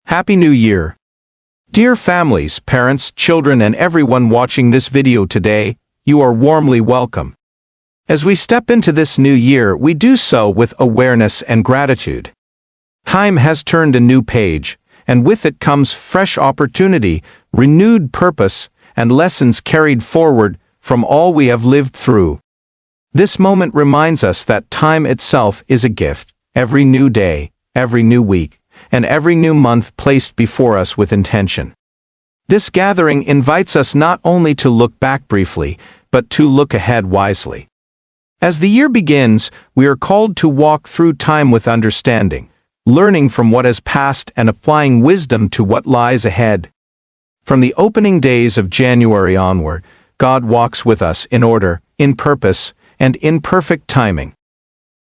Happy New Year! Dear families, parents, children, and everyone watching this video today, you are warmly welcome. As we step into this new year, we do so with awareness and gratitude. Time has turned a new page, and with it comes fresh opportunity, renewed purpose, and lessons carried forward from all we have lived through. This moment reminds us that time itself is a gift, every new day, every new week, and every new month placed before us with intention. This gathering invites us not only to look back briefly, but to look ahead wisely. As the year begins, we are called to walk through time with understanding, learning from what has passed and applying wisdom to what lies ahead. From the opening days of January onward, God walks with us in order, in purpose, and in perfect timing.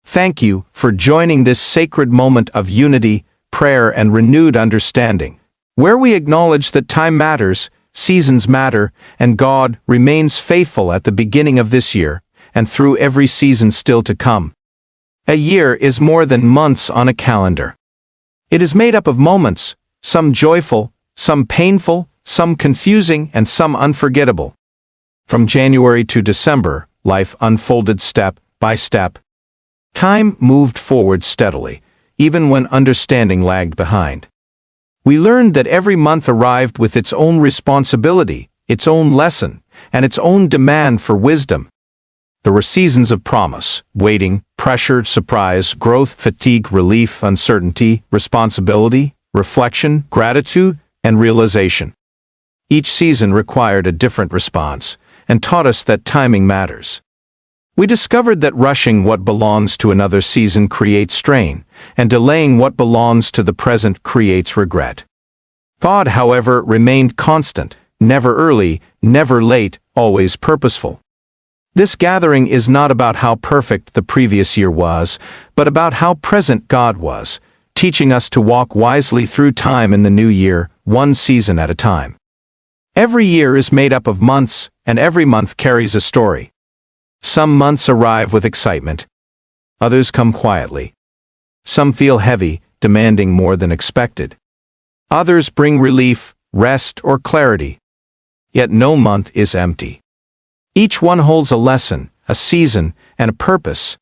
Thank you for joining this sacred moment of unity, prayer, and renewed understanding, where we acknowledge that time matters, seasons matter, and God remains faithful at the beginning of this year, and through every season still to come. A year is more than months on a calendar. It is made up of moments, some joyful, some painful, some confusing, and some unforgettable. From January to December, life unfolded step by step. Time moved forward steadily, even when understanding lagged behind. We learned that every month arrived with its own responsibility, its own lesson, and its own demand for wisdom. There were seasons of promise, waiting, pressure, surprise, growth, fatigue, relief, uncertainty, responsibility, reflection, gratitude, and realization. Each season required a different response, and taught us that timing matters. We discovered that rushing what belongs to another season creates strain, and delaying what belongs to the present creates regret. God, however, remained constant, never early, never late, always purposeful. This gathering is not about how perfect the previous year was, but about how present God was, teaching us to walk wisely through time in the new year, one season at a time. Every year is made up of months, and every month carries a story. Some months arrive with excitement. Others come quietly. Some feel heavy, demanding more than expected. Others bring relief, rest, or clarity. Yet no month is empty. Each one holds a lesson, a season, and a purpose.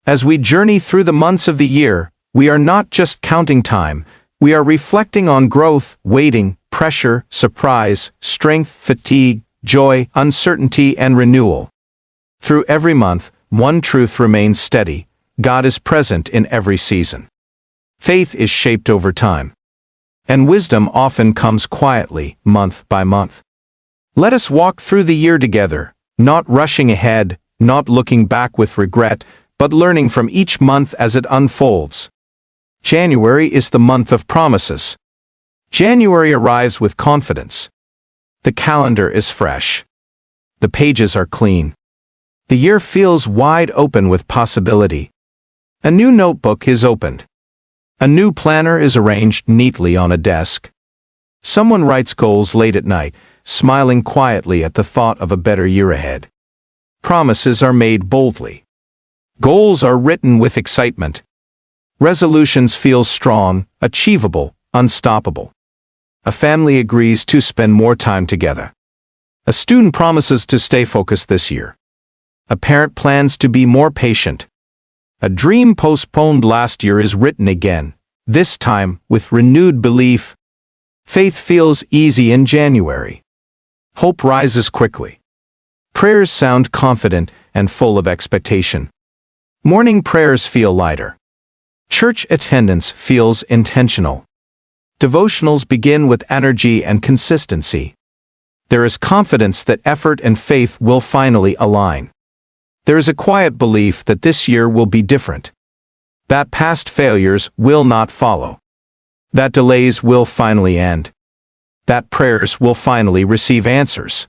As we journey through the months of the year, we are not just counting time, we are reflecting on growth, waiting, pressure, surprise, strength, fatigue, joy, uncertainty, and renewal. Through every month, one truth remains steady: God is present in every season. Faith is shaped over time. And wisdom often comes quietly, month by month. Let us walk through the year together, not rushing ahead, not looking back with regret, but learning from each month as it unfolds. January is the month of promises. January arrives with confidence. The calendar is fresh. The pages are clean. The year feels wide open with possibility. A new notebook is opened. A new planner is arranged neatly on a desk. Someone writes goals late at night, smiling quietly at the thought of a better year ahead. Promises are made boldly. Goals are written with excitement. Resolutions feel strong, achievable, unstoppable. A family agrees to spend more time together. A student promises to stay focused this year. A parent plans to be more patient. A dream postponed last year is written again, this time with renewed belief. Faith feels easy in January. Hope rises quickly. Prayers sound confident and full of expectation. Morning prayers feel lighter. Church attendance feels intentional. Devotionals begin with energy and consistency. There is confidence that effort and faith will finally align. There is a quiet belief that this year will be different. That past failures will not follow. That delays will finally end. That prayers will finally receive answers.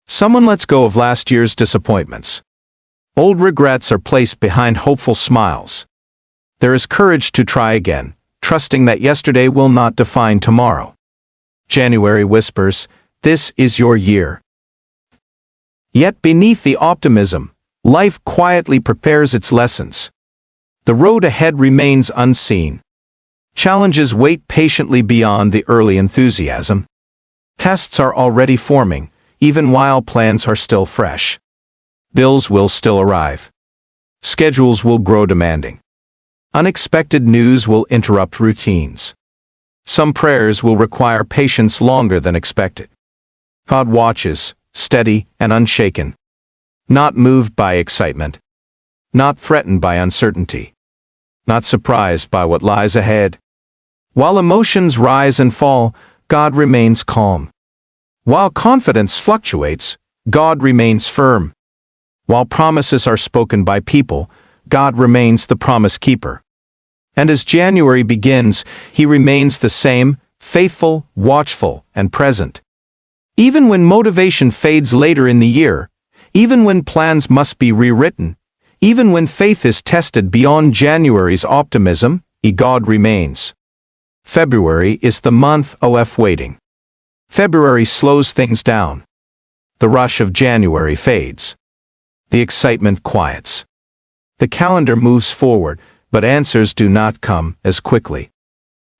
Someone lets go of last year's disappointments. Old regrets are placed behind hopeful smiles. There is courage to try again, trusting that yesterday will not define tomorrow. January whispers, "This is your year." Yet beneath the optimism, life quietly prepares its lessons. The road ahead remains unseen. Challenges wait patiently beyond the early enthusiasm. Tests are already forming, even while plans are still fresh. Bills will still arrive. Schedules will grow demanding. Unexpected news will interrupt routines. Some prayers will require patience longer than expected. God watches, steady and unshaken. Not moved by excitement. Not threatened by uncertainty. Not surprised by what lies ahead. While emotions rise and fall, God remains calm. While confidence fluctuates, God remains firm. While promises are spoken by people, God remains the promise keeper. And as January begins, He remains the same, faithful, watchful, and present. Even when motivation fades later in the year, even when plans must be rewritten, even when faith is tested beyond January's optimism, God remains. February is the month of waiting. February slows things down. The rush of January fades. The excitement quiets. The calendar moves forward, but answers do not come as quickly.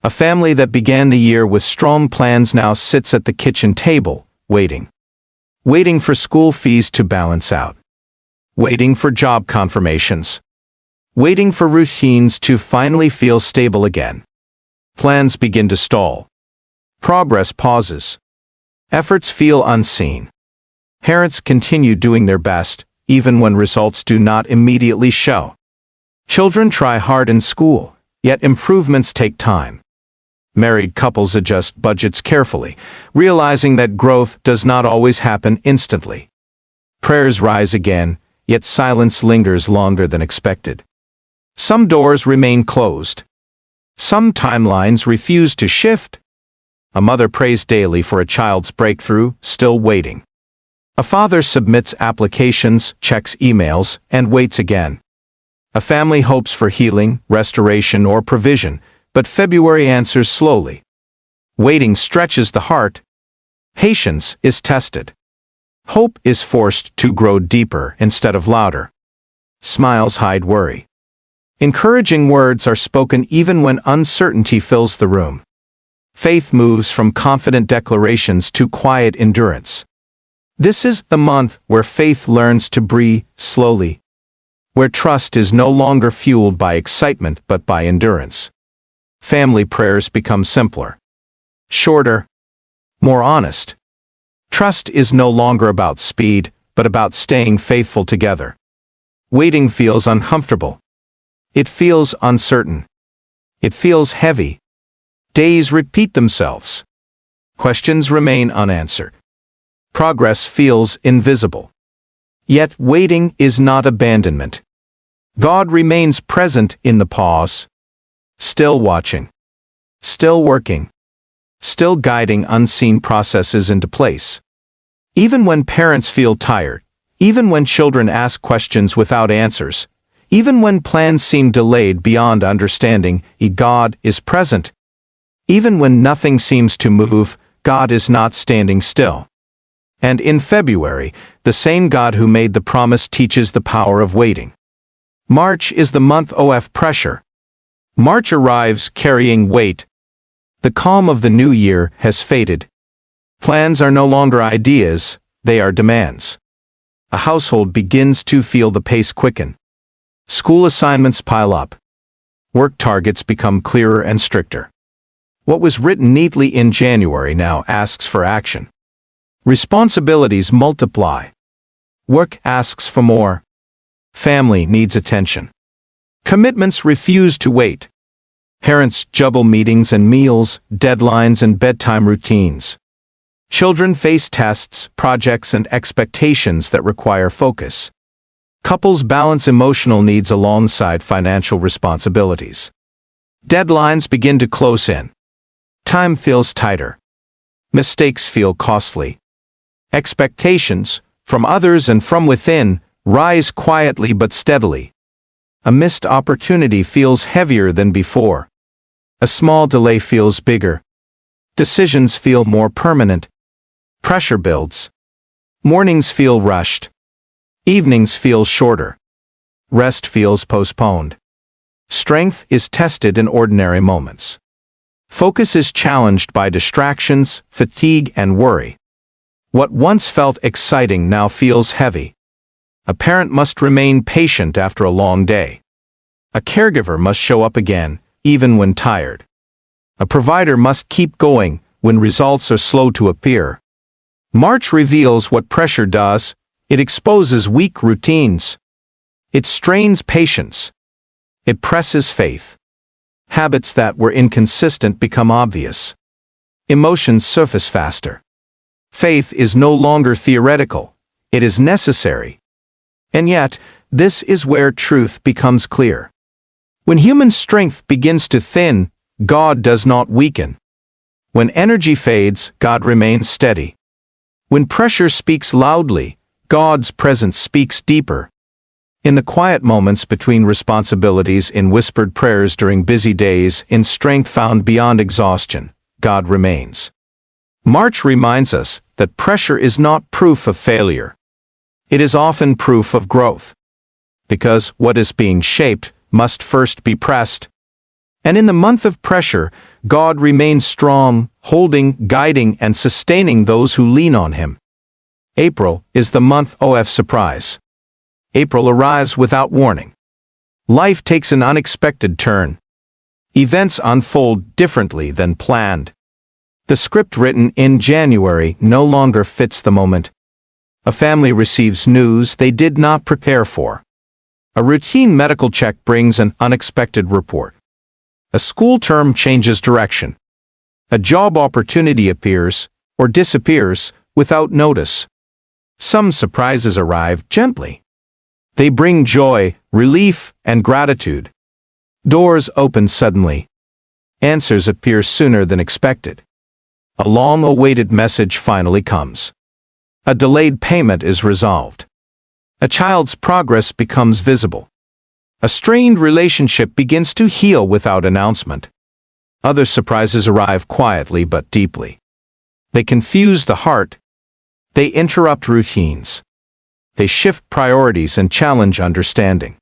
A family that began the year with strong plans now sits at the kitchen table, waiting. Waiting for school fees to balance out. Waiting for job confirmations. Waiting for routines to finally feel stable again. Plans begin to stall. Progress pauses. Efforts feel unseen. Parents continue doing their best, even when results do not immediately show. Children try hard in school, yet improvements take time. Married couples adjust budgets carefully, realizing that growth does not always happen instantly. Prayers rise again, yet silence lingers longer than expected. Some doors remain closed. Some timelines refuse to shift. A mother prays daily for a child's breakthrough, still waiting. A father submits applications, checks emails, and waits again. A family hopes for healing, restoration, or provision, but February answers slowly. Waiting stretches the heart. Patience is tested. Hope is forced to grow deeper instead of louder. Smiles hide worry. Encouraging words are spoken even when uncertainty fills the room. Faith moves from confident declarations to quiet endurance. This is the month where faith learns to breathe slowly, where trust is no longer fueled by excitement but by endurance. Family prayers become simpler, shorter, more honest. Trust is no longer about speed, but about staying faithful together. Waiting feels uncomfortable. It feels uncertain. It feels heavy. Days repeat themselves. Questions remain unanswered. Progress feels invisible. Yet waiting is not abandonment. God remains present in the pause, still watching, still working, still guiding unseen processes into place. Even when parents feel tired, even when children ask questions without answers, even when plans seem delayed beyond understanding, God is present. Even when nothing seems to move, God is not standing still. And in February, the same God who made the promise teaches the power of waiting. March is the month of pressure. March arrives carrying weight. The calm of the new year has faded. Plans are no longer ideas, they are demands. A household begins to feel the pace quicken. School assignments pile up. Work targets become clearer and stricter. What was written neatly in January now asks for action. Responsibilities multiply. Work asks for more. Family needs attention. Commitments refuse to wait. Parents juggle meetings and meals, deadlines and bedtime routines. Children face tests, projects and expectations that require focus. Couples balance emotional needs alongside financial responsibilities. Deadlines begin to close in. Time feels tighter. Mistakes feel costly. Expectations, from others and from within, rise quietly but steadily. A missed opportunity feels heavier than before. A small delay feels bigger. Decisions feel more permanent. Pressure builds. Mornings feel rushed. Evenings feel shorter. Rest feels postponed. Strength is tested in ordinary moments. Focus is challenged by distractions, fatigue, and worry. What once felt exciting now feels heavy. A parent must remain patient after a long day. A caregiver must show up again, even when tired. A provider must keep going when results are slow to appear. March reveals what pressure does. It exposes weak routines. It strains patience. It presses faith. Habits that were inconsistent become obvious. Emotions surface faster. Faith is no longer theoretical. It is necessary. And yet, this is where truth becomes clear. When human strength begins to thin, God does not weaken. When energy fades, God remains steady. When pressure speaks loudly, God's presence speaks deeper. In the quiet moments between responsibilities, in whispered prayers during busy days, in strength found beyond exhaustion, God remains. March reminds us that pressure is not proof of failure. It is often proof of growth. Because what is being shaped must first be pressed. And in the month of pressure, God remains strong, holding, guiding, and sustaining those who lean on Him. April is the month of surprise. April arrives without warning. Life takes an unexpected turn. Events unfold differently than planned. The script written in January no longer fits the moment. A family receives news they did not prepare for. A routine medical check brings an unexpected report. A school term changes direction. A job opportunity appears, or disappears, without notice. Some surprises arrive gently. They bring joy, relief, and gratitude. Doors open suddenly. Answers appear sooner than expected. A long-awaited message finally comes. A delayed payment is resolved. A child's progress becomes visible. A strained relationship begins to heal without announcement. Other surprises arrive quietly but deeply. They confuse the heart. They interrupt routines. They shift priorities and challenge understanding.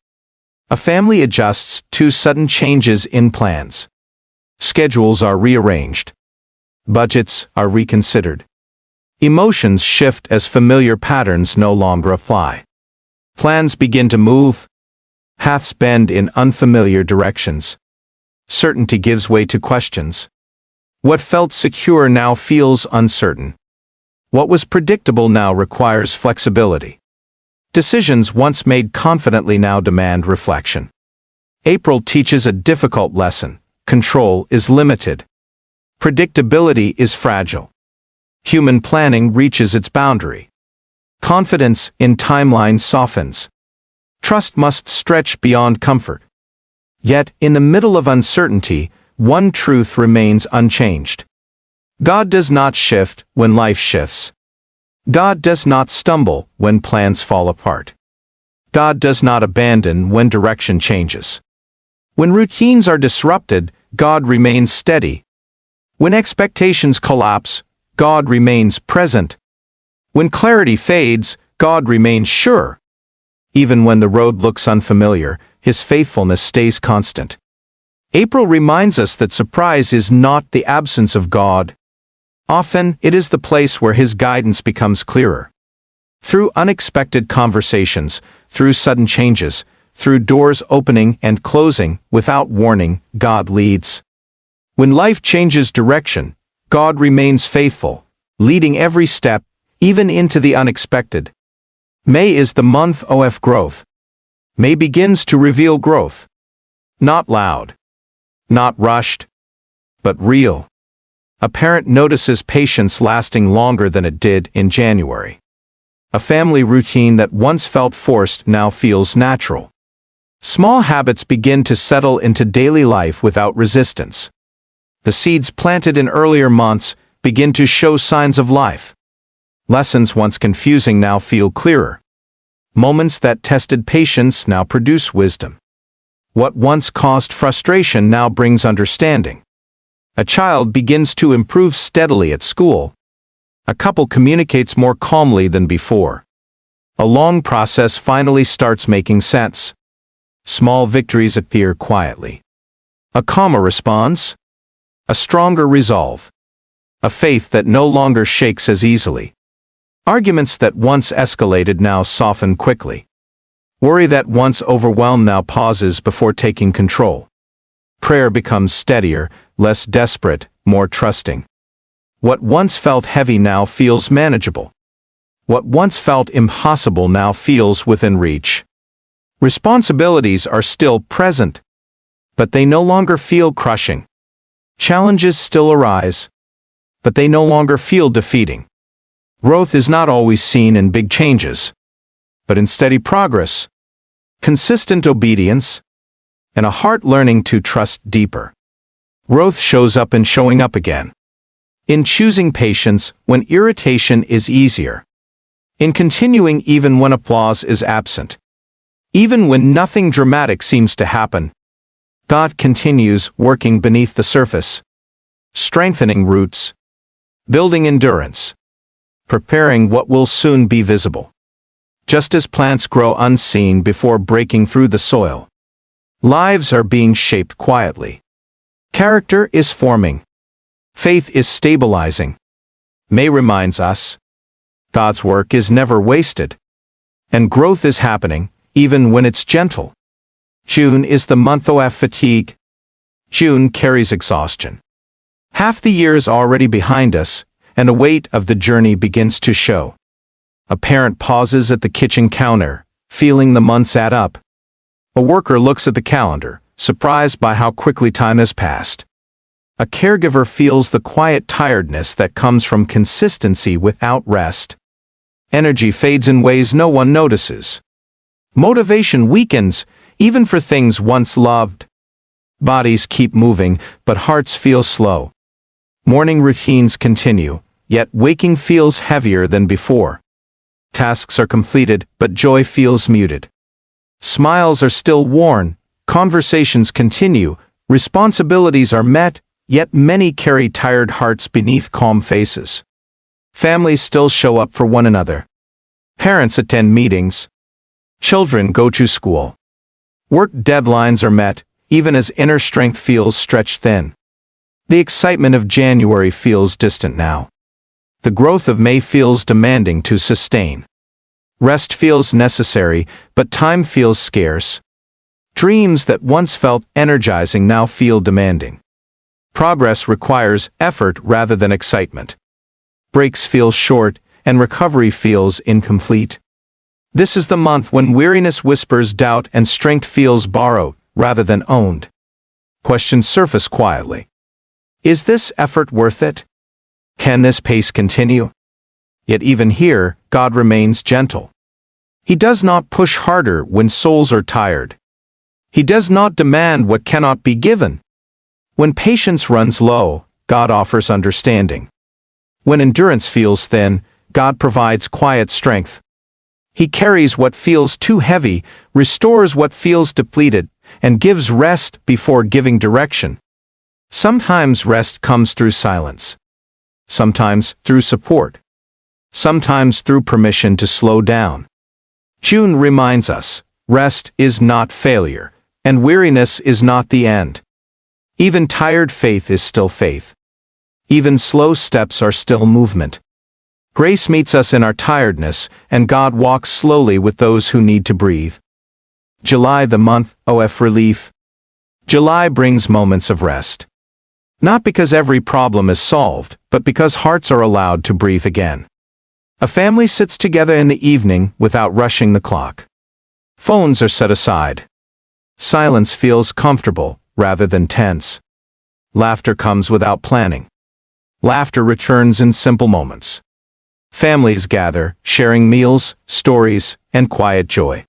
A family adjusts to sudden changes in plans. Schedules are rearranged. Budgets are reconsidered. Emotions shift as familiar patterns no longer apply. Plans begin to move. Paths bend in unfamiliar directions. Certainty gives way to questions. What felt secure now feels uncertain. What was predictable now requires flexibility. Decisions once made confidently now demand reflection. April teaches a difficult lesson. Control is limited. Predictability is fragile. Human planning reaches its boundary. Confidence in timelines softens. Trust must stretch beyond comfort. Yet, in the middle of uncertainty, one truth remains unchanged. God does not shift when life shifts. God does not stumble when plans fall apart. God does not abandon when direction changes. When routines are disrupted, God remains steady. When expectations collapse, God remains present. When clarity fades, God remains sure. Even when the road looks unfamiliar, His faithfulness stays constant. April reminds us that surprise is not the absence of God. Often, it is the place where His guidance becomes clearer. Through unexpected conversations, through sudden changes, through doors opening and closing without warning, God leads. When life changes direction, God remains faithful, leading every step, even into the unexpected. May is the month of growth. May begins to reveal growth. Not loud. Not rushed. But real. A parent notices patience lasting longer than it did in January. A family routine that once felt forced now feels natural. Small habits begin to settle into daily life without resistance. The seeds planted in earlier months begin to show signs of life. Lessons once confusing now feel clearer. Moments that tested patience now produce wisdom. What once caused frustration now brings understanding. A child begins to improve steadily at school. A couple communicates more calmly than before. A long process finally starts making sense. Small victories appear quietly. A comma responds. A stronger resolve. A faith that no longer shakes as easily. Arguments that once escalated now soften quickly. Worry that once overwhelmed now pauses before taking control. Prayer becomes steadier, less desperate, more trusting. What once felt heavy now feels manageable. What once felt impossible now feels within reach. Responsibilities are still present, but they no longer feel crushing. Challenges still arise, but they no longer feel defeating. Growth is not always seen in big changes, but in steady progress, consistent obedience, and a heart learning to trust deeper. Growth shows up in showing up again. In choosing patience when irritation is easier. In continuing even when applause is absent. Even when nothing dramatic seems to happen, God continues working beneath the surface, strengthening roots, building endurance, preparing what will soon be visible. Just as plants grow unseen before breaking through the soil, lives are being shaped quietly. Character is forming. Faith is stabilizing. May reminds us, God's work is never wasted, and growth is happening, even when it's gentle. June is the month of fatigue. June carries exhaustion. Half the year is already behind us, and the weight of the journey begins to show. A parent pauses at the kitchen counter, feeling the months add up. A worker looks at the calendar, surprised by how quickly time has passed. A caregiver feels the quiet tiredness that comes from consistency without rest. Energy fades in ways no one notices. Motivation weakens, even for things once loved. Bodies keep moving, but hearts feel slow. Morning routines continue, yet waking feels heavier than before. Tasks are completed, but joy feels muted. Smiles are still worn, conversations continue, responsibilities are met, yet many carry tired hearts beneath calm faces. Families still show up for one another. Parents attend meetings. Children go to school. Work deadlines are met, even as inner strength feels stretched thin. The excitement of January feels distant now. The growth of May feels demanding to sustain. Rest feels necessary, but time feels scarce. Dreams that once felt energizing now feel demanding. Progress requires effort rather than excitement. Breaks feel short, and recovery feels incomplete. This is the month when weariness whispers doubt and strength feels borrowed, rather than owned. Questions surface quietly. Is this effort worth it? Can this pace continue? Yet even here, God remains gentle. He does not push harder when souls are tired. He does not demand what cannot be given. When patience runs low, God offers understanding. When endurance feels thin, God provides quiet strength. He carries what feels too heavy, restores what feels depleted, and gives rest before giving direction. Sometimes rest comes through silence. Sometimes through support. Sometimes through permission to slow down. June reminds us, rest is not failure, and weariness is not the end. Even tired faith is still faith. Even slow steps are still movement. Grace meets us in our tiredness, and God walks slowly with those who need to breathe. July, the month of relief. July brings moments of rest. Not because every problem is solved, but because hearts are allowed to breathe again. A family sits together in the evening without rushing the clock. Phones are set aside. Silence feels comfortable, rather than tense. Laughter comes without planning. Laughter returns in simple moments. Families gather, sharing meals, stories, and quiet joy.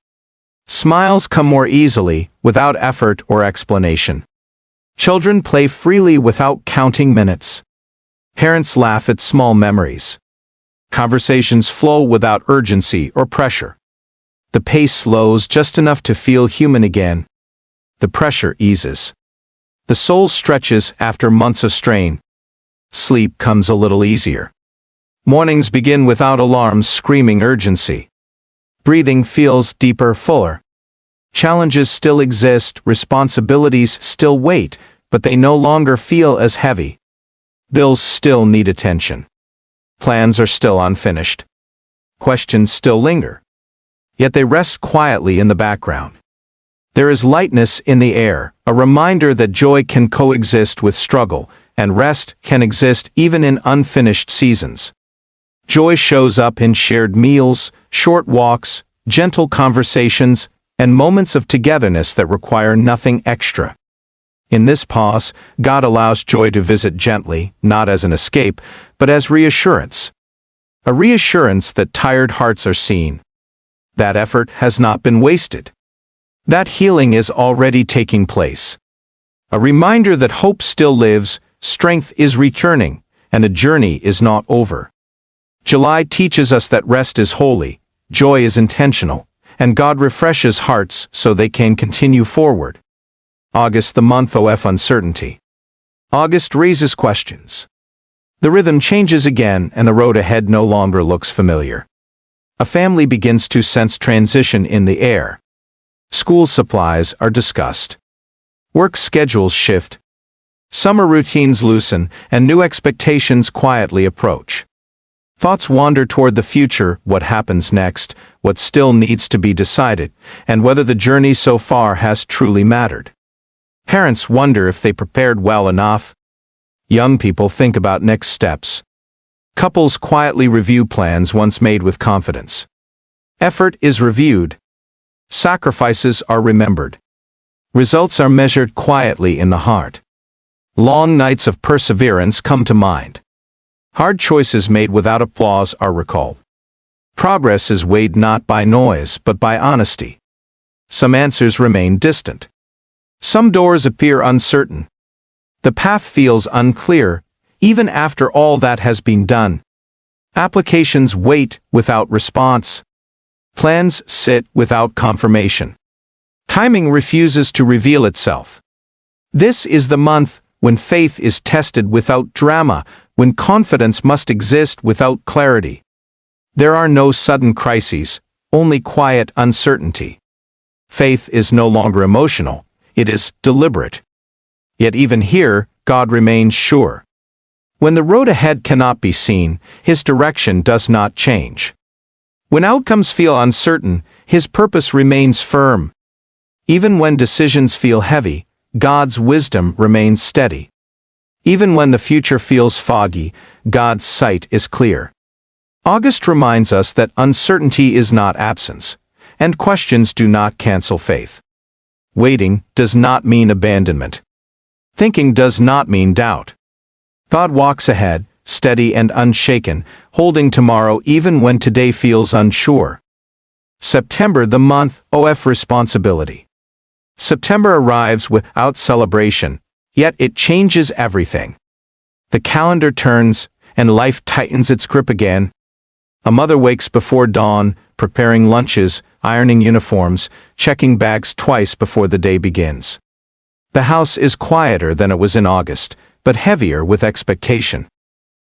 Smiles come more easily, without effort or explanation. Children play freely without counting minutes. Parents laugh at small memories. Conversations flow without urgency or pressure. The pace slows just enough to feel human again. The pressure eases. The soul stretches after months of strain. Sleep comes a little easier. Mornings begin without alarms screaming urgency. Breathing feels deeper, fuller. Challenges still exist, responsibilities still wait, but they no longer feel as heavy. Bills still need attention. Plans are still unfinished. Questions still linger. Yet they rest quietly in the background. There is lightness in the air, a reminder that joy can coexist with struggle, and rest can exist even in unfinished seasons. Joy shows up in shared meals, short walks, gentle conversations, and moments of togetherness that require nothing extra. In this pause, God allows joy to visit gently, not as an escape, but as reassurance. A reassurance that tired hearts are seen. That effort has not been wasted. That healing is already taking place. A reminder that hope still lives, strength is returning, and the journey is not over. July teaches us that rest is holy, joy is intentional, and God refreshes hearts so they can continue forward. August, the month of uncertainty. August raises questions. The rhythm changes again, and the road ahead no longer looks familiar. A family begins to sense transition in the air. School supplies are discussed. Work schedules shift. Summer routines loosen, and new expectations quietly approach. Thoughts wander toward the future, what happens next, what still needs to be decided, and whether the journey so far has truly mattered. Parents wonder if they prepared well enough. Young people think about next steps. Couples quietly review plans once made with confidence. Effort is reviewed. Sacrifices are remembered. Results are measured quietly in the heart. Long nights of perseverance come to mind. Hard choices made without applause are recalled. Progress is weighed not by noise but by honesty. Some answers remain distant. Some doors appear uncertain. The path feels unclear, even after all that has been done. Applications wait without response. Plans sit without confirmation. Timing refuses to reveal itself. This is the month when faith is tested without drama, when confidence must exist without clarity. There are no sudden crises, only quiet uncertainty. Faith is no longer emotional, it is deliberate. Yet even here, God remains sure. When the road ahead cannot be seen, His direction does not change. When outcomes feel uncertain, His purpose remains firm. Even when decisions feel heavy, God's wisdom remains steady. Even when the future feels foggy, God's sight is clear. August reminds us that uncertainty is not absence, and questions do not cancel faith. Waiting does not mean abandonment. Thinking does not mean doubt. God walks ahead, steady and unshaken, holding tomorrow even when today feels unsure. September, the month of responsibility. September arrives without celebration, yet it changes everything. The calendar turns, and life tightens its grip again. A mother wakes before dawn, preparing lunches, ironing uniforms, checking bags twice before the day begins. The house is quieter than it was in August, but heavier with expectation.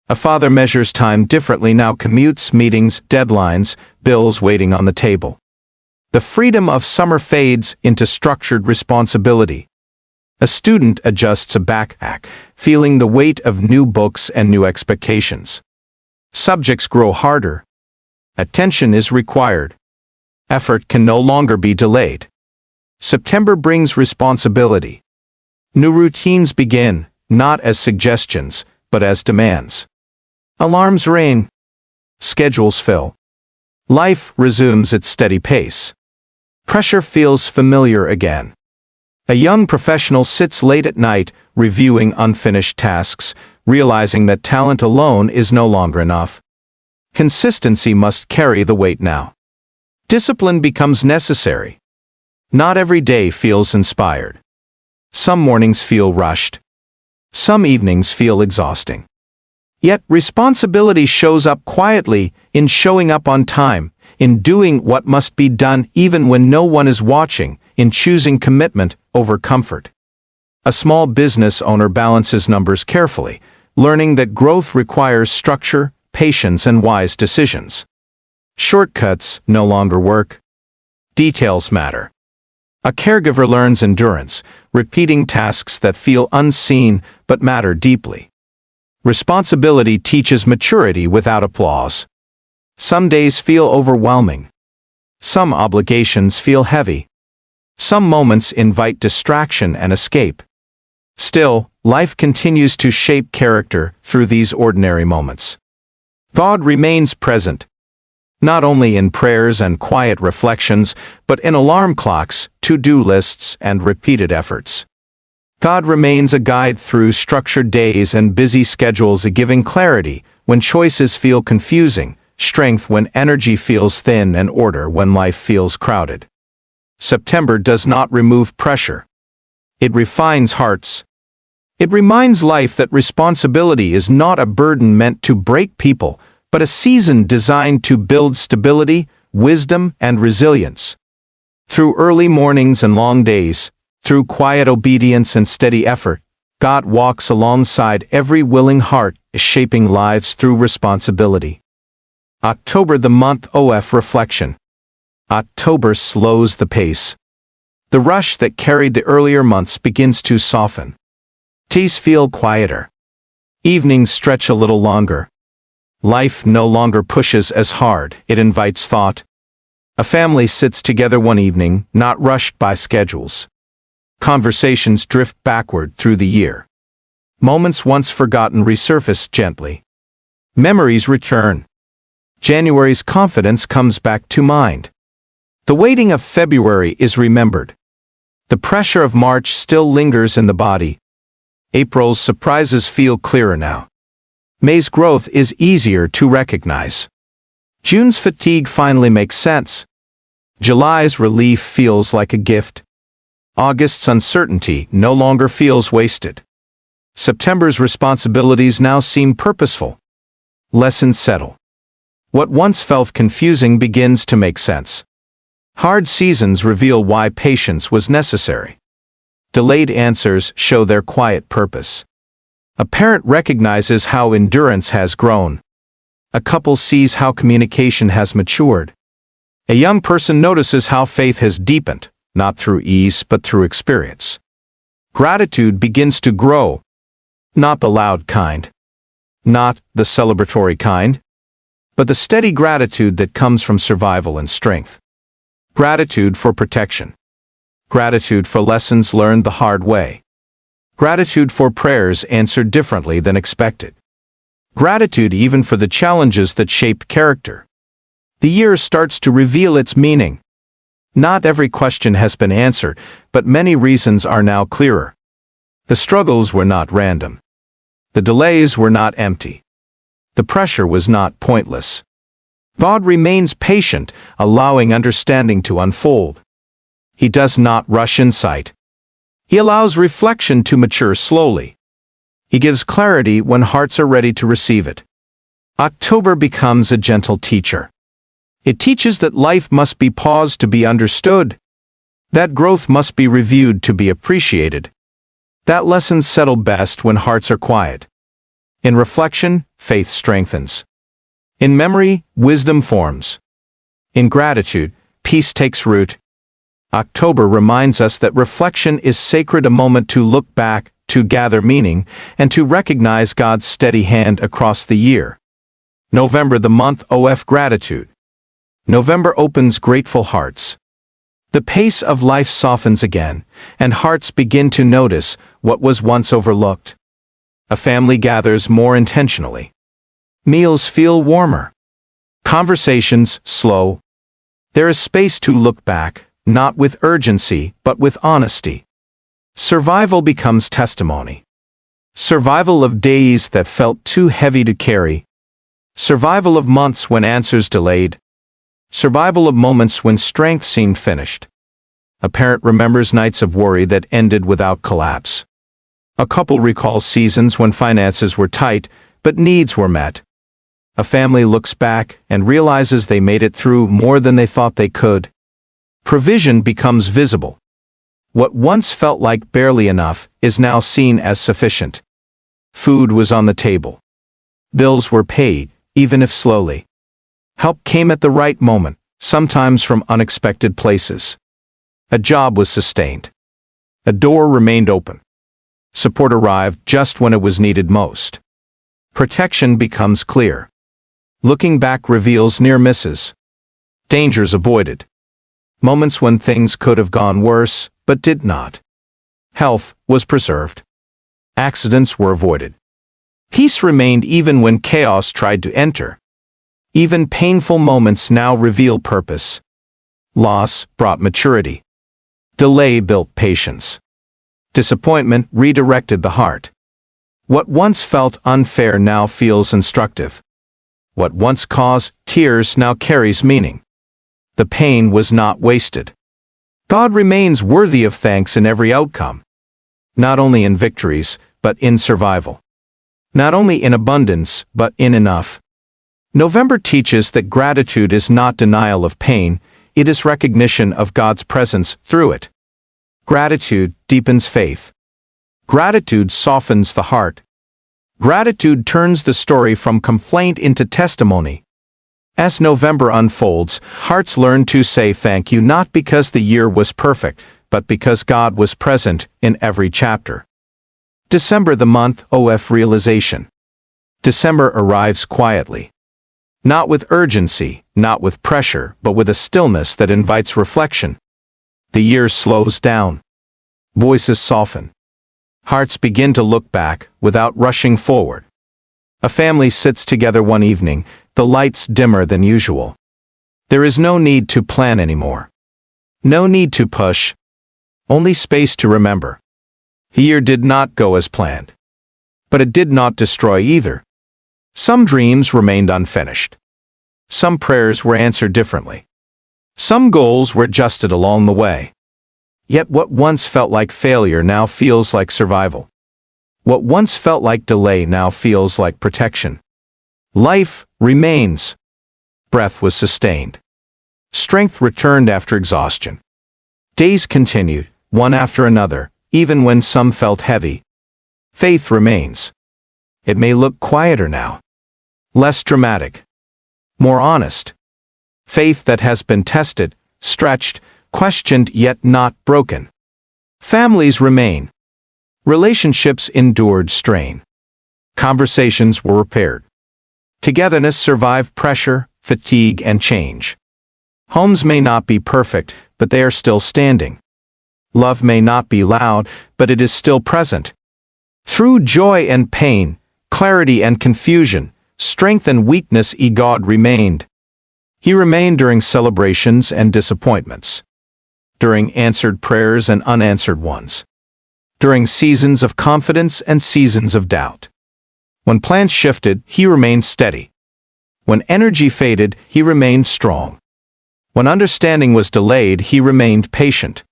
A father measures time differently now: commutes, meetings, deadlines, bills waiting on the table. The freedom of summer fades into structured responsibility. A student adjusts a backpack, feeling the weight of new books and new expectations. Subjects grow harder. Attention is required. Effort can no longer be delayed. September brings responsibility. New routines begin, not as suggestions, but as demands. Alarms ring. Schedules fill. Life resumes its steady pace. Pressure feels familiar again. A young professional sits late at night, reviewing unfinished tasks, realizing that talent alone is no longer enough. Consistency must carry the weight now. Discipline becomes necessary. Not every day feels inspired. Some mornings feel rushed. Some evenings feel exhausting. Yet responsibility shows up quietly, in showing up on time, in doing what must be done even when no one is watching, in choosing commitment over comfort. A small business owner balances numbers carefully, learning that growth requires structure, patience, and wise decisions. Shortcuts no longer work. Details matter. A caregiver learns endurance, repeating tasks that feel unseen but matter deeply. Responsibility teaches maturity without applause. Some days feel overwhelming. Some obligations feel heavy. Some moments invite distraction and escape. Still, life continues to shape character through these ordinary moments. God remains present, not only in prayers and quiet reflections, but in alarm clocks, to-do lists, and repeated efforts. God remains a guide through structured days and busy schedules, giving clarity when choices feel confusing, strength when energy feels thin, and order when life feels crowded. September does not remove pressure. It refines hearts. It reminds life that responsibility is not a burden meant to break people, but a season designed to build stability, wisdom, and resilience. Through early mornings and long days, through quiet obedience and steady effort, God walks alongside every willing heart, shaping lives through responsibility. October, the month of reflection. October slows the pace. The rush that carried the earlier months begins to soften. Days feel quieter. Evenings stretch a little longer. Life no longer pushes as hard, it invites thought. A family sits together one evening, not rushed by schedules. Conversations drift backward through the year. Moments once forgotten resurface gently. Memories return. January's confidence comes back to mind. The waiting of February is remembered. The pressure of March still lingers in the body. April's surprises feel clearer now. May's growth is easier to recognize. June's fatigue finally makes sense. July's relief feels like a gift. August's uncertainty no longer feels wasted. September's responsibilities now seem purposeful. Lessons settle. What once felt confusing begins to make sense. Hard seasons reveal why patience was necessary. Delayed answers show their quiet purpose. A parent recognizes how endurance has grown. A couple sees how communication has matured. A young person notices how faith has deepened, not through ease but through experience. Gratitude begins to grow. Not the loud kind. Not the celebratory kind. But the steady gratitude that comes from survival and strength. Gratitude for protection. Gratitude for lessons learned the hard way. Gratitude for prayers answered differently than expected. Gratitude even for the challenges that shape character. The year starts to reveal its meaning. Not every question has been answered, but many reasons are now clearer. The struggles were not random. The delays were not empty. The pressure was not pointless. God remains patient, allowing understanding to unfold. He does not rush insight. He allows reflection to mature slowly. He gives clarity when hearts are ready to receive it. October becomes a gentle teacher. It teaches that life must be paused to be understood, that growth must be reviewed to be appreciated, that lessons settle best when hearts are quiet. In reflection, faith strengthens. In memory, wisdom forms. In gratitude, peace takes root. October reminds us that reflection is sacred, a moment to look back, to gather meaning, and to recognize God's steady hand across the year. November, the month of gratitude. November opens grateful hearts. The pace of life softens again, and hearts begin to notice what was once overlooked. A family gathers more intentionally. Meals feel warmer. Conversations slow. There is space to look back, not with urgency, but with honesty. Survival becomes testimony. Survival of days that felt too heavy to carry. Survival of months when answers delayed. Survival of moments when strength seemed finished. A parent remembers nights of worry that ended without collapse. A couple recalls seasons when finances were tight, but needs were met. A family looks back and realizes they made it through more than they thought they could. Provision becomes visible. What once felt like barely enough is now seen as sufficient. Food was on the table. Bills were paid, even if slowly. Help came at the right moment, sometimes from unexpected places. A job was sustained. A door remained open. Support arrived just when it was needed most. Protection becomes clear. Looking back reveals near misses. Dangers avoided. Moments when things could have gone worse, but did not. Health was preserved. Accidents were avoided. Peace remained even when chaos tried to enter. Even painful moments now reveal purpose. Loss brought maturity. Delay built patience. Disappointment redirected the heart. What once felt unfair now feels instructive. What once caused tears now carries meaning. The pain was not wasted. God remains worthy of thanks in every outcome. Not only in victories, but in survival. Not only in abundance, but in enough. November teaches that gratitude is not denial of pain, it is recognition of God's presence through it. Gratitude deepens faith. Gratitude softens the heart. Gratitude turns the story from complaint into testimony. As November unfolds, hearts learn to say thank you not because the year was perfect, but because God was present in every chapter. December, the month of realization. December arrives quietly. Not with urgency, not with pressure, but with a stillness that invites reflection. The year slows down. Voices soften. Hearts begin to look back, without rushing forward. A family sits together one evening, the lights dimmer than usual. There is no need to plan anymore. No need to push. Only space to remember. The year did not go as planned. But it did not destroy either. Some dreams remained unfinished. Some prayers were answered differently. Some goals were adjusted along the way. Yet what once felt like failure now feels like survival. What once felt like delay now feels like protection. Life remains. Breath was sustained. Strength returned after exhaustion. Days continued, one after another, even when some felt heavy. Faith remains. It may look quieter now. Less dramatic. More honest. Faith that has been tested, stretched, questioned yet not broken. Families remain. Relationships endured strain. Conversations were repaired. Togetherness survived pressure, fatigue, and change. Homes may not be perfect, but they are still standing. Love may not be loud, but it is still present. Through joy and pain, clarity and confusion, strength and weakness, God remained. He remained during celebrations and disappointments. During answered prayers and unanswered ones. During seasons of confidence and seasons of doubt. When plans shifted, he remained steady. When energy faded, he remained strong. When understanding was delayed, he remained patient.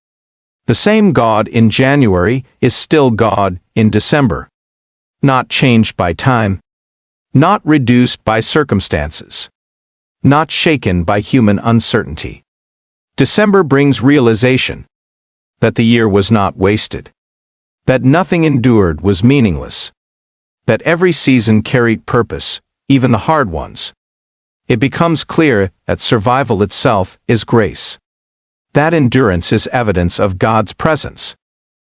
The same God in January is still God in December. Not changed by time. Not reduced by circumstances. Not shaken by human uncertainty. December brings realization that the year was not wasted. That nothing endured was meaningless. That every season carried purpose, even the hard ones. It becomes clear that survival itself is grace. That endurance is evidence of God's presence.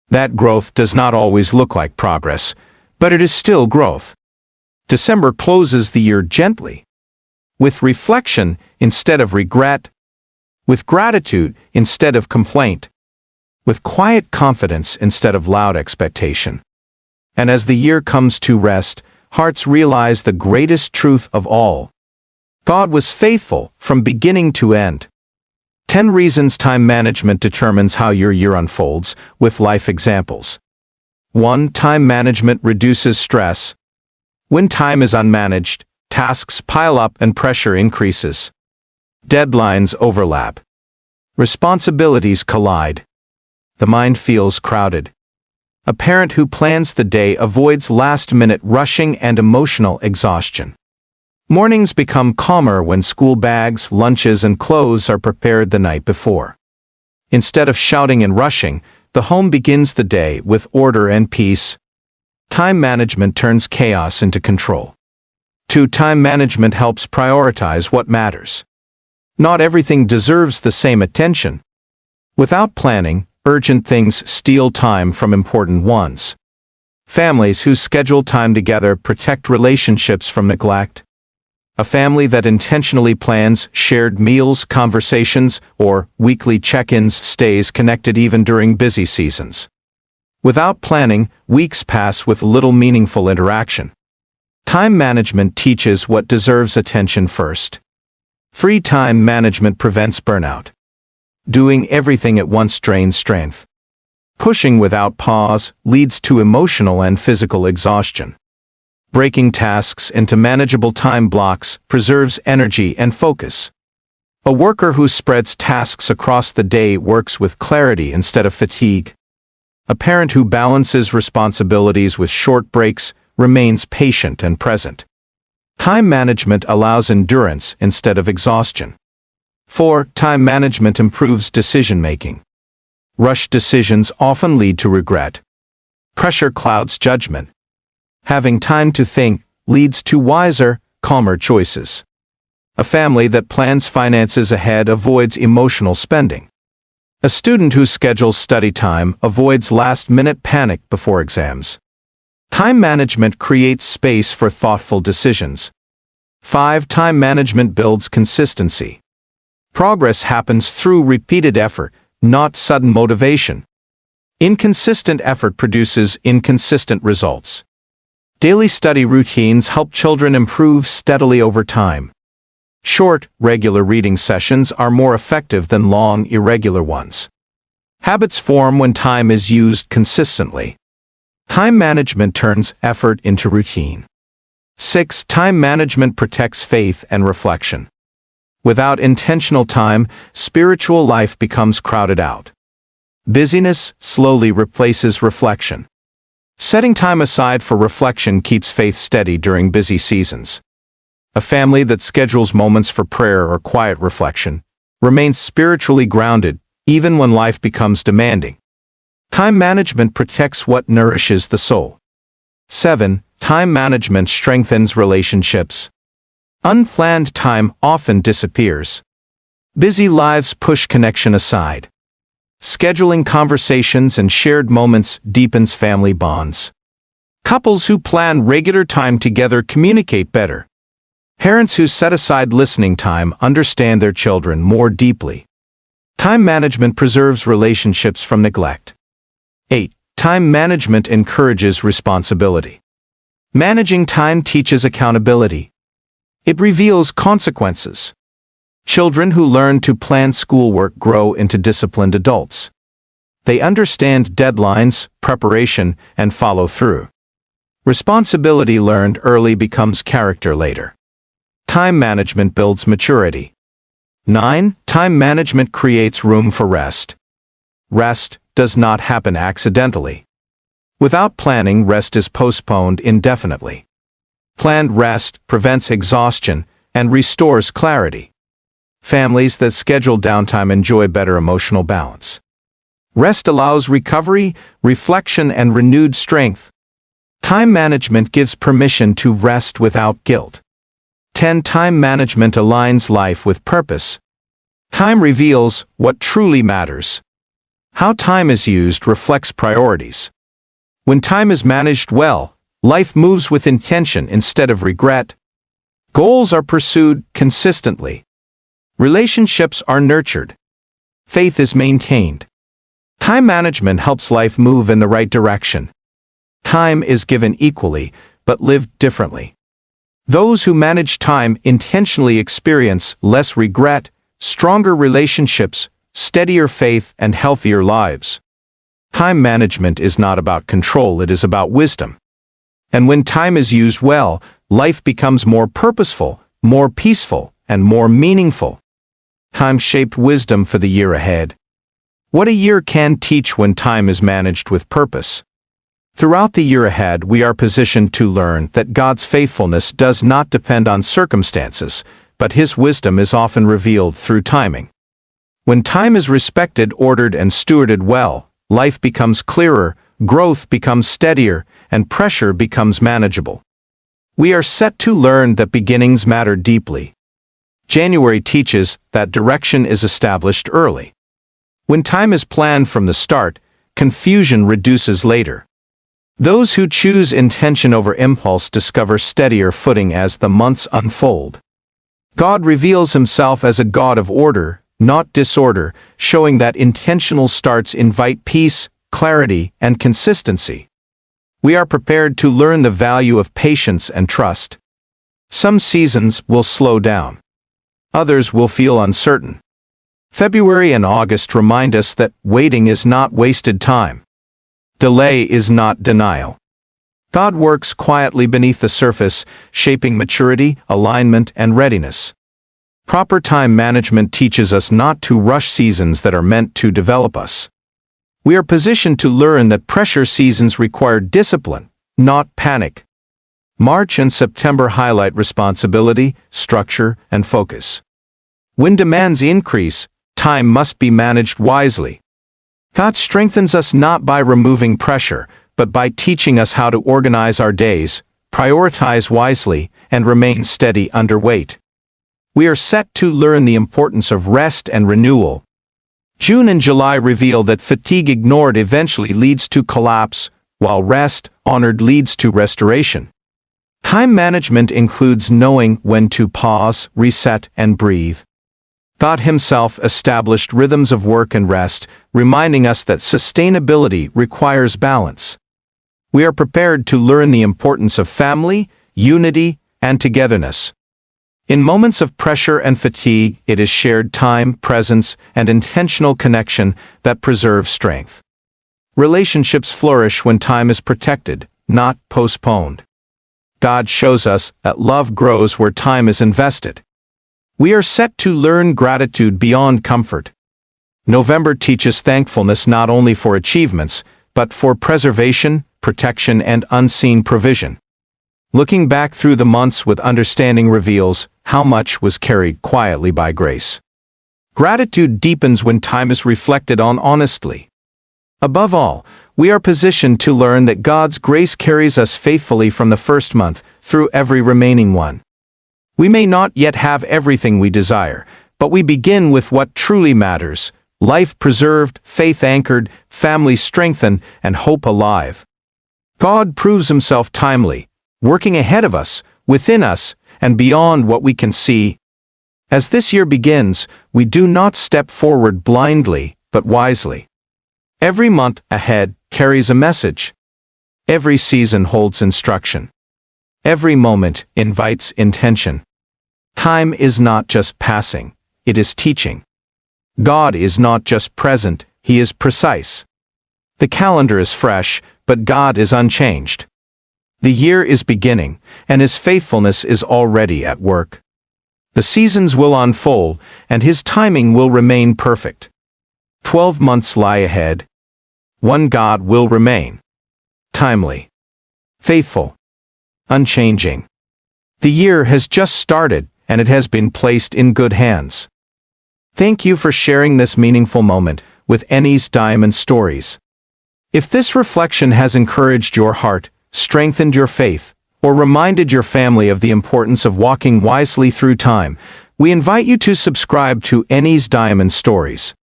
That growth does not always look like progress, but it is still growth. December closes the year gently. With reflection instead of regret. With gratitude instead of complaint. With quiet confidence instead of loud expectation. And as the year comes to rest, hearts realize the greatest truth of all. God was faithful from beginning to end. 10 reasons time management determines how your year unfolds, with life examples. 1. Time management reduces stress. When time is unmanaged, tasks pile up and pressure increases. Deadlines overlap. Responsibilities collide. The mind feels crowded. A parent who plans the day avoids last-minute rushing and emotional exhaustion. Mornings become calmer when school bags, lunches, and clothes are prepared the night before. Instead of shouting and rushing, the home begins the day with order and peace. Time management turns chaos into control. 2. Time management helps prioritize what matters. Not everything deserves the same attention. Without planning, urgent things steal time from important ones. Families who schedule time together protect relationships from neglect. A family that intentionally plans shared meals, conversations, or weekly check-ins stays connected even during busy seasons. Without planning, weeks pass with little meaningful interaction. Time management teaches what deserves attention first. Free time management prevents burnout. Doing everything at once drains strength. Pushing without pause leads to emotional and physical exhaustion. Breaking tasks into manageable time blocks preserves energy and focus. A worker who spreads tasks across the day works with clarity instead of fatigue. A parent who balances responsibilities with short breaks remains patient and present. Time management allows endurance instead of exhaustion. 4. Time management improves decision-making. Rushed decisions often lead to regret. Pressure clouds judgment. Having time to think leads to wiser, calmer choices. A family that plans finances ahead avoids emotional spending. A student who schedules study time avoids last-minute panic before exams. Time management creates space for thoughtful decisions. 5. Time management builds consistency. Progress happens through repeated effort, not sudden motivation. Inconsistent effort produces inconsistent results. Daily study routines help children improve steadily over time. Short, regular reading sessions are more effective than long, irregular ones. Habits form when time is used consistently. Time management turns effort into routine. 6. Time management protects faith and reflection. Without intentional time, spiritual life becomes crowded out. Busyness slowly replaces reflection. Setting time aside for reflection keeps faith steady during busy seasons. A family that schedules moments for prayer or quiet reflection remains spiritually grounded even when life becomes demanding. Time management protects what nourishes the soul. 7. Time management strengthens relationships. Unplanned time often disappears. Busy lives push connection aside. Scheduling conversations and shared moments deepens family bonds. Couples who plan regular time together communicate better. Parents who set aside listening time understand their children more deeply. Time management preserves relationships from neglect. 8. Time management encourages responsibility. Managing time teaches accountability. It reveals consequences. Children who learn to plan schoolwork grow into disciplined adults. They understand deadlines, preparation, and follow through. Responsibility learned early becomes character later. Time management builds maturity. 9. Time management creates room for rest. Rest does not happen accidentally. Without planning, rest is postponed indefinitely. Planned rest prevents exhaustion and restores clarity. Families that schedule downtime enjoy better emotional balance. Rest allows recovery, reflection, and renewed strength. Time management gives permission to rest without guilt. 10. Time management aligns life with purpose. Time reveals what truly matters. How time is used reflects priorities. When time is managed well, life moves with intention instead of regret. Goals are pursued consistently. Relationships are nurtured. Faith is maintained. Time management helps life move in the right direction. Time is given equally, but lived differently. Those who manage time intentionally experience less regret, stronger relationships, steadier faith, and healthier lives. Time management is not about control, it is about wisdom. And when time is used well, life becomes more purposeful, more peaceful, and more meaningful. Time-shaped wisdom for the year ahead. What a year can teach when time is managed with purpose. Throughout the year ahead, we are positioned to learn that God's faithfulness does not depend on circumstances, but His wisdom is often revealed through timing. When time is respected, ordered, and stewarded well, life becomes clearer, growth becomes steadier, and pressure becomes manageable. We are set to learn that beginnings matter deeply. January teaches that direction is established early. When time is planned from the start, confusion reduces later. Those who choose intention over impulse discover steadier footing as the months unfold. God reveals himself as a God of order, not disorder, showing that intentional starts invite peace, clarity, and consistency. We are prepared to learn the value of patience and trust. Some seasons will slow down. Others will feel uncertain. February and August remind us that waiting is not wasted time. Delay is not denial. God works quietly beneath the surface, shaping maturity, alignment, and readiness. Proper time management teaches us not to rush seasons that are meant to develop us. We are positioned to learn that pressure seasons require discipline, not panic. March and September highlight responsibility, structure, and focus. When demands increase, time must be managed wisely. God strengthens us not by removing pressure, but by teaching us how to organize our days, prioritize wisely, and remain steady under weight. We are set to learn the importance of rest and renewal. June and July reveal that fatigue ignored eventually leads to collapse, while rest, honored, leads to restoration. Time management includes knowing when to pause, reset, and breathe. God himself established rhythms of work and rest, reminding us that sustainability requires balance. We are prepared to learn the importance of family, unity, and togetherness. In moments of pressure and fatigue, it is shared time, presence, and intentional connection that preserve strength. Relationships flourish when time is protected, not postponed. God shows us that love grows where time is invested. We are set to learn gratitude beyond comfort. November teaches thankfulness not only for achievements, but for preservation, protection, and unseen provision. Looking back through the months with understanding reveals how much was carried quietly by grace. Gratitude deepens when time is reflected on honestly. Above all, we are positioned to learn that God's grace carries us faithfully from the first month through every remaining one. We may not yet have everything we desire, but we begin with what truly matters: life preserved, faith anchored, family strengthened, and hope alive. God proves himself timely, working ahead of us, within us, and beyond what we can see. As this year begins, we do not step forward blindly, but wisely. Every month ahead carries a message. Every season holds instruction. Every moment invites intention. Time is not just passing, it is teaching. God is not just present, he is precise. The calendar is fresh, but God is unchanged. The year is beginning, and his faithfulness is already at work. The seasons will unfold, and his timing will remain perfect. 12 months lie ahead. One God will remain. Timely. Faithful. Unchanging. The year has just started, and it has been placed in good hands. Thank you for sharing this meaningful moment with Enny's Diamond Stories. If this reflection has encouraged your heart, strengthened your faith, or reminded your family of the importance of walking wisely through time, we invite you to subscribe to Enny's Diamond Stories.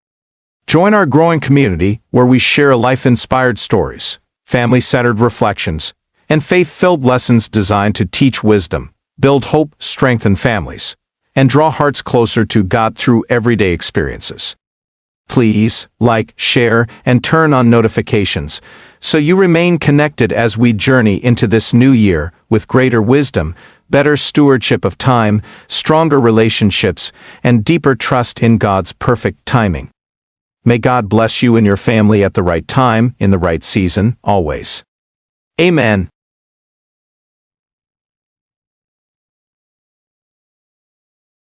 Join our growing community where we share life-inspired stories, family-centered reflections, and faith-filled lessons designed to teach wisdom, build hope, strengthen families, and draw hearts closer to God through everyday experiences. Please like, share, and turn on notifications so you remain connected as we journey into this new year with greater wisdom, better stewardship of time, stronger relationships, and deeper trust in God's perfect timing. May God bless you and your family at the right time, in the right season, always. Amen.